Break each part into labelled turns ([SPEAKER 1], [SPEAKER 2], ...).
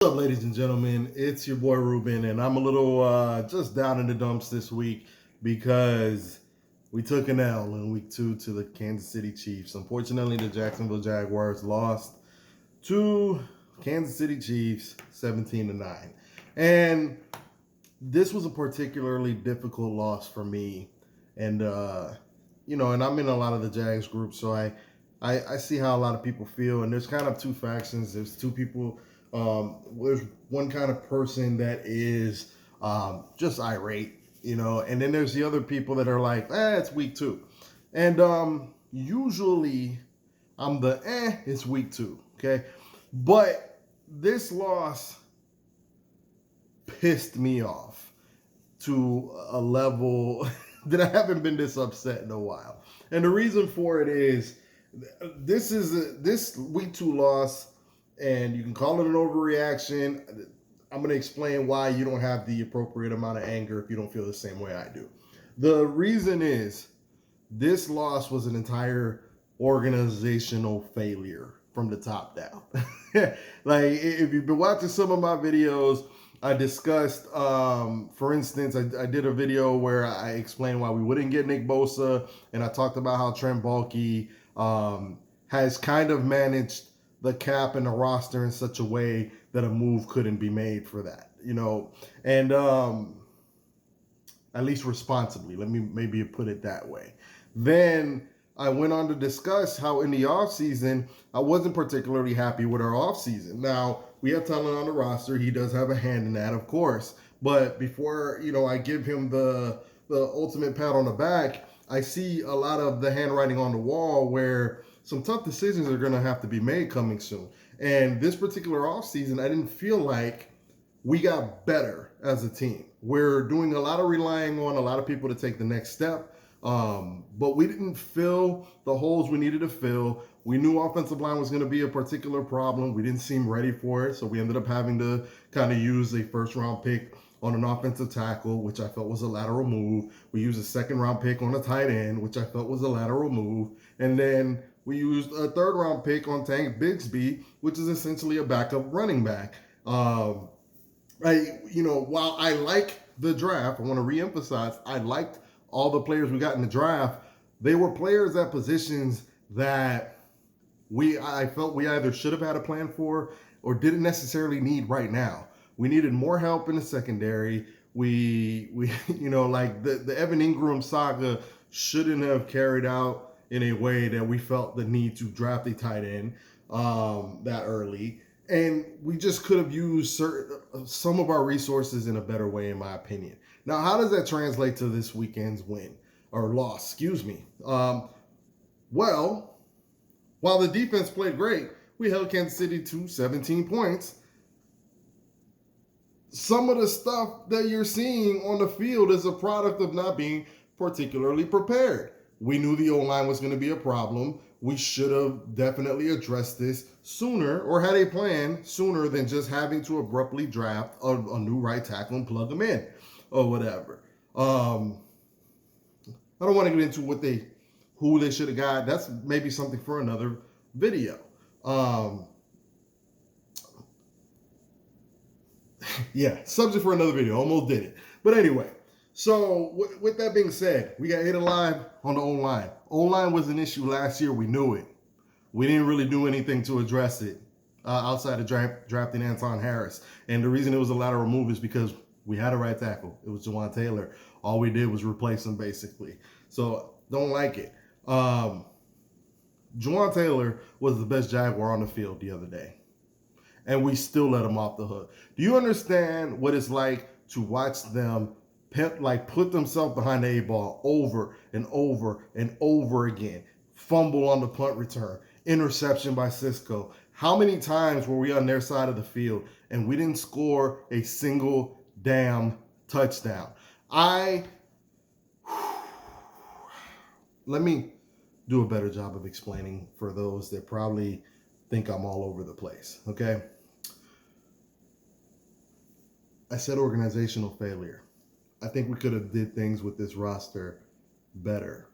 [SPEAKER 1] What's up, ladies and gentlemen? It's your boy Ruben, and I'm a little just down in the dumps this week because we took an L in week 2 to the Kansas City Chiefs. Unfortunately, the Jacksonville Jaguars lost to Kansas City Chiefs 17-9. And this was a particularly difficult loss for me. And and I'm in a lot of the Jags groups, so I see how a lot of people feel, and there's kind of two factions. There's two people. There's one kind of person that is just irate, and then there's the other people that are like, it's week 2. And usually I'm the, it's week 2, okay? But this loss pissed me off to a level that I haven't been this upset in a while. And the reason for it is this week 2 loss, and you can call it an overreaction. I'm going to explain why you don't have the appropriate amount of anger if you don't feel the same way I do. The reason is this loss was an entire organizational failure from the top down. Like, if you've been watching some of my videos, I discussed, for instance, I did a video where I explained why we wouldn't get Nick Bosa, and I talked about how Trent Baalke has kind of managed the cap and the roster in such a way that a move couldn't be made for that, and at least responsibly. Let me maybe put it that way. Then I went on to discuss how in the offseason, I wasn't particularly happy with our offseason. Now, we have talent on the roster. He does have a hand in that, of course. But before, I give him the ultimate pat on the back, I see a lot of the handwriting on the wall where some tough decisions are going to have to be made coming soon. And this particular offseason, I didn't feel like we got better as a team. We're doing a lot of relying on a lot of people to take the next step. But we didn't fill the holes we needed to fill. We knew offensive line was going to be a particular problem. We didn't seem ready for it, so we ended up having to kind of use a first-round pick on an offensive tackle, which I felt was a lateral move. We used a second-round pick on a tight end, which I felt was a lateral move. And then we used a third-round pick on Tank Bigsby, which is essentially a backup running back. While I like the draft, I want to reemphasize, I liked all the players we got in the draft. They were players at positions that I felt we either should have had a plan for or didn't necessarily need right now. We needed more help in the secondary. We like the Evan Ingram saga shouldn't have carried out in a way that we felt the need to draft a tight end that early. And we just could have used some of our resources in a better way, in my opinion. Now, how does that translate to this weekend's win or loss? Excuse me. Well, while the defense played great, we held Kansas City to 17 points. Some of the stuff that you're seeing on the field is a product of not being particularly prepared. We knew the O-line was going to be a problem. We should have definitely addressed this sooner or had a plan sooner than just having to abruptly draft a new right tackle and plug them in or whatever. I don't want to get into who they should have got. That's maybe something for another video. Yeah, subject for another video. Almost did it. But anyway, so with that being said, we got hit alive on the O-line. O-line was an issue last year. We knew it. We didn't really do anything to address it outside of drafting Anton Harris. And the reason it was a lateral move is because we had a right tackle. It was Jawan Taylor. All we did was replace him, basically. So don't like it. Jawan Taylor was the best Jaguar on the field the other day, and we still let him off the hook. Do you understand what it's like to watch them put themselves behind the eight ball over and over and over again? Fumble on the punt return, interception by Cisco. How many times were we on their side of the field and we didn't score a single damn touchdown? Let me do a better job of explaining for those that probably think I'm all over the place, okay? I said organizational failure. I think we could have did things with this roster better.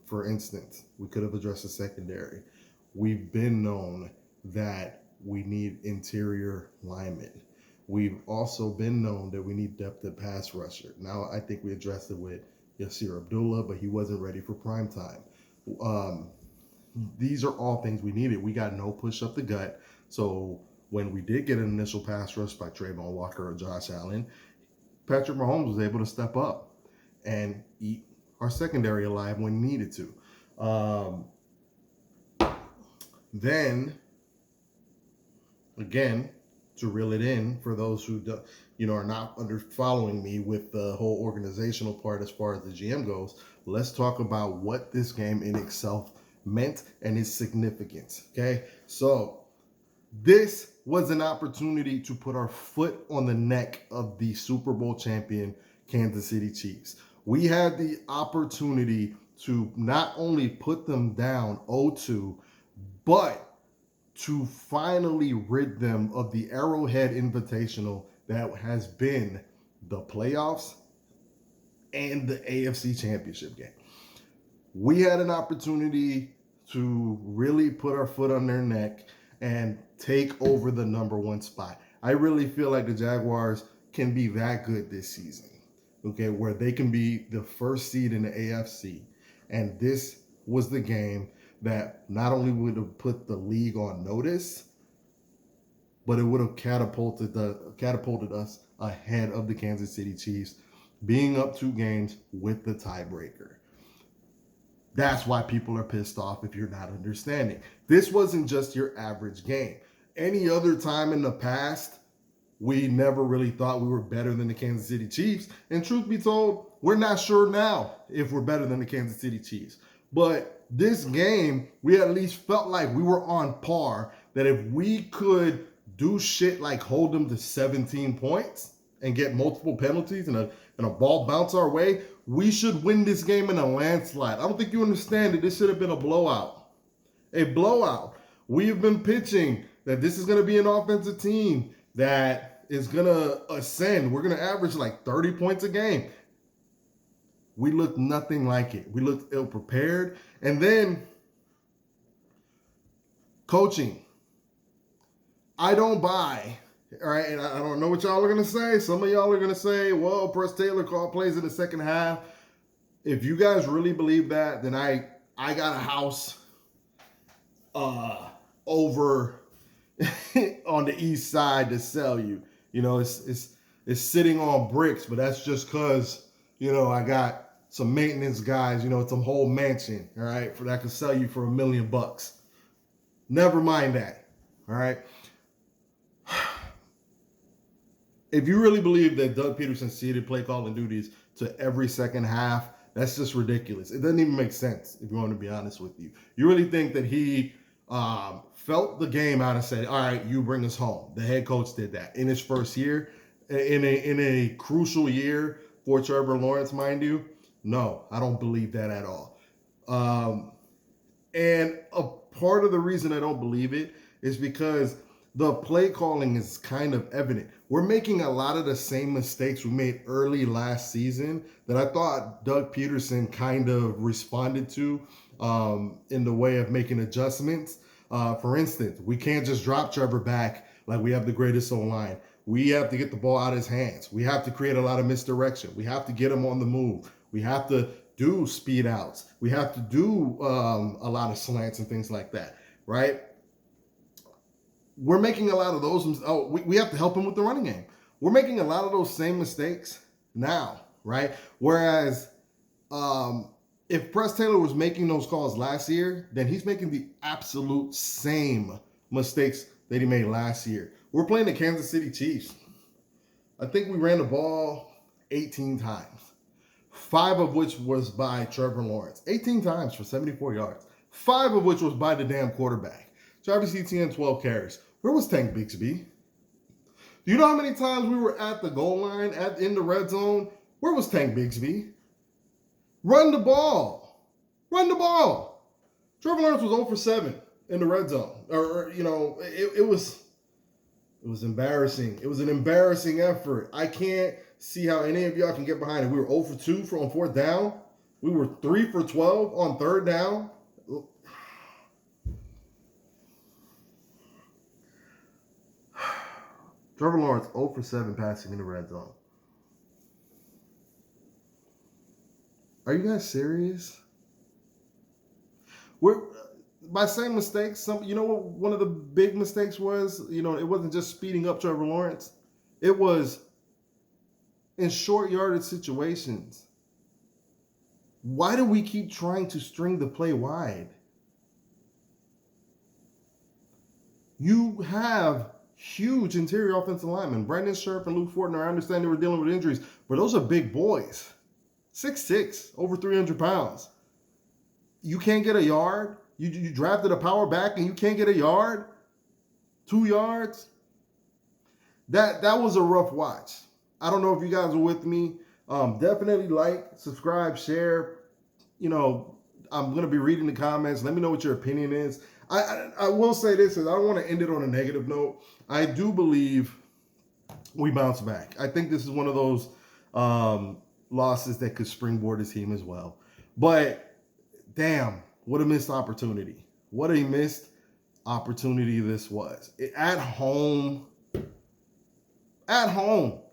[SPEAKER 1] For instance, we could have addressed the secondary. We've been known that we need interior linemen. We've also been known that we need depth at pass rusher. Now, I think we addressed it with Yasir Abdullah, but he wasn't ready for prime time. These are all things we needed. We got no push up the gut. So when we did get an initial pass rush by Trayvon Walker or Josh Allen, Patrick Mahomes was able to step up and eat our secondary alive when needed to. Then, again, to reel it in for those who are not following me with the whole organizational part as far as the GM goes, let's talk about what this game in itself meant and its significance. Okay, so this was an opportunity to put our foot on the neck of the Super Bowl champion Kansas City Chiefs. We had the opportunity to not only put them down 0-2, but to finally rid them of the Arrowhead Invitational that has been the playoffs and the AFC Championship game. We had an opportunity to really put our foot on their neck and take over the number one spot. I really feel like the Jaguars can be that good this season, okay, where they can be the first seed in the AFC. And this was the game that not only would have put the league on notice, but it would have catapulted us ahead of the Kansas City Chiefs, being up 2 games with the tiebreaker. That's why people are pissed off if you're not understanding. This wasn't just your average game. Any other time in the past, we never really thought we were better than the Kansas City Chiefs. And truth be told, we're not sure now if we're better than the Kansas City Chiefs. But this game, we at least felt like we were on par, that if we could do shit like hold them to 17 points and get multiple penalties and a ball bounce our way, we should win this game in a landslide. I don't think you understand that this should have been a blowout. A blowout. We've been pitching that this is going to be an offensive team that is going to ascend. We're going to average like 30 points a game. We looked nothing like it. We looked ill-prepared. And then coaching. I don't buy. All right, and I don't know what y'all are going to say. Some of y'all are going to say, well, Press Taylor called plays in the second half. If you guys really believe that, then I got a house over on the east side to sell you. You know, it's sitting on bricks, but that's just because, I got some maintenance guys, it's a whole mansion, all right, for that could sell you for $1 million. Never mind that, all right? If you really believe that Doug Peterson ceded play calling duties to every second half, that's just ridiculous. It doesn't even make sense, if you want to be honest with you. You really think that he felt the game out and said, all right, you bring us home. The head coach did that in his first year, in a crucial year for Trevor Lawrence, mind you. No, I don't believe that at all. And a part of the reason I don't believe it is because the play calling is kind of evident. We're making a lot of the same mistakes we made early last season that I thought Doug Peterson kind of responded to in the way of making adjustments. For instance, we can't just drop Trevor back like we have the greatest O-line. We have to get the ball out of his hands. We have to create a lot of misdirection. We have to get him on the move. We have to do speed outs. We have to do a lot of slants and things like that, right? We're making a lot of those. We have to help him with the running game. We're making a lot of those same mistakes now, right? Whereas if Press Taylor was making those calls last year, then he's making the absolute same mistakes that he made last year. We're playing the Kansas City Chiefs. I think we ran the ball 18 times, 5 of which was by Trevor Lawrence. 18 times for 74 yards, 5 of which was by the damn quarterback. Travis Etienne, 12 carries. Where was Tank Bigsby? Do you know how many times we were at the goal line, in the red zone? Where was Tank Bigsby? Run the ball. Run the ball. Trevor Lawrence was 0 for 7 in the red zone. It was embarrassing. It was an embarrassing effort. I can't see how any of y'all can get behind it. We were 0 for 2 on 4th down. We were 3 for 12 on 3rd down. Trevor Lawrence 0 for 7 passing in the red zone. Are you guys serious? We're by same mistakes. You know what one of the big mistakes was? You know, it wasn't just speeding up Trevor Lawrence. It was in short yardage situations. Why do we keep trying to string the play wide? You have huge interior offensive linemen. Brandon Scherf and Luke Fortner, I understand they were dealing with injuries, but those are big boys. 6'6", over 300 pounds. You can't get a yard? You drafted a power back and you can't get a yard? 2 yards? That was a rough watch. I don't know if you guys are with me. Definitely like, subscribe, share. You know, I'm going to be reading the comments. Let me know what your opinion is. I will say this, is I don't want to end it on a negative note. I do believe we bounce back. I think this is one of those losses that could springboard his team as well. But damn, what a missed opportunity. What a missed opportunity this was. At home.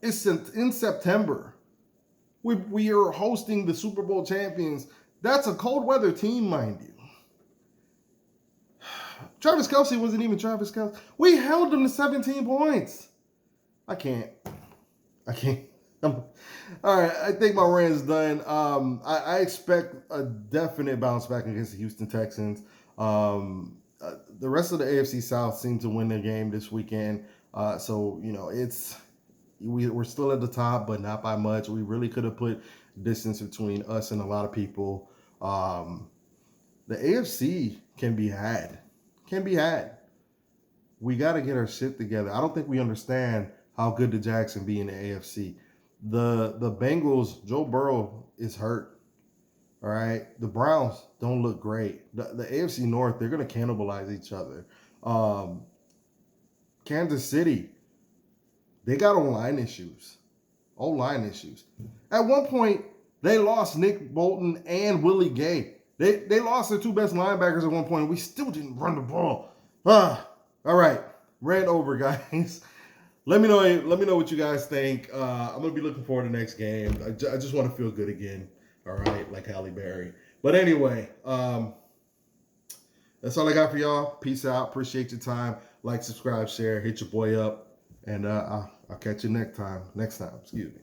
[SPEAKER 1] It's in September. We are hosting the Super Bowl champions. That's a cold weather team, mind you. Travis Kelce wasn't even Travis Kelce. We held them to 17 points. I can't. All right, I think my rant's done. I expect a definite bounce back against the Houston Texans. The rest of the AFC South seemed to win their game this weekend. So, you know, we're still at the top, but not by much. We really could have put distance between us and a lot of people. The AFC can be had. We got to get our shit together. I don't think we understand how good the Jags can be in the AFC. The Bengals, Joe Burrow is hurt. All right. The Browns don't look great. The AFC North, they're going to cannibalize each other. Kansas City, they got O-line issues. At one point, they lost Nick Bolton and Willie Gay. They lost their 2 best linebackers at one point. We still didn't run the ball. All right. Rant over, guys. Let me know what you guys think. I'm going to be looking forward to the next game. I just want to feel good again. All right, like Halle Berry. But anyway, that's all I got for y'all. Peace out. Appreciate your time. Like, subscribe, share. Hit your boy up. And I'll catch you next time. Excuse me.